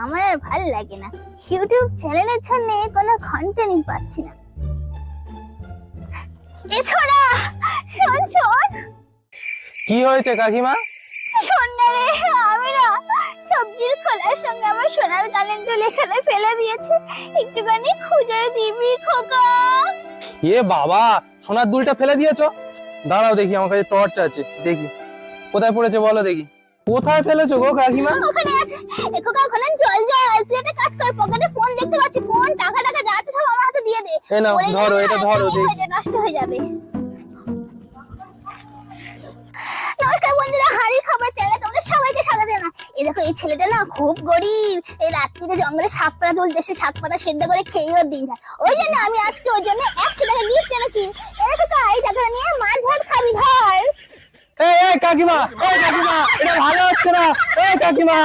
আমার আর ভালো লাগে না, ইউটিউব চ্যানেলের জন্য কোনো কন্টেন্টই পাচ্ছি না। এ ছোড়া, শোন শোন। কি হয়েছে কাকিমা? শোন না রে, আমি না সবজির খোলার সঙ্গে আমার সোনার কানের দুল এখানে ফেলে দিয়েছে, একটুখানি খুঁজে দিবি খোকা? এ বাবা, সোনার দুলটা ফেলে দিয়েছো? দাঁড়াও দেখি, আমার কাছে টর্চ আছে, দেখি কোথায় পড়েছে বলো দেখি। কোথায় ফেলেছো গো কাকিমা? ওখানে আছে। এ খোকা, ওখানে জল জল। তুই একটা কাজ কর, পকেটে ফোন দেখতে পাচ্ছি, ফোন টাকা টাকা যা আছে সব আমার হাতে দিয়ে দে। এই নাও, পড়ে ধরো, গেলে এটা না, ধরো একদম দেখি। নষ্ট হয়ে যাবে। নমস্কার বন্ধুরা, হাড়ির খবর চ্যানেলে তোমাদের সবাইকে স্বাগত জানাই। এই দেখো, এই ছেলেটা না খুব গরিব। এই রাত্রিতে জঙ্গলে সাপ পাতা তুলতে এসে শাক পাতা সেদ্ধ করে খেয়ে ওর দিন যায়। ওই জন্য আমি আজকে ওর জন্য 100 টাকা গিফট এনেছি। এই দেখো, এই টাকাটা নিয়ে মাছ ভাত খাবি, ধর। এই কাকিমা, এটা ভালো হচ্ছে না। এই কাকিমা,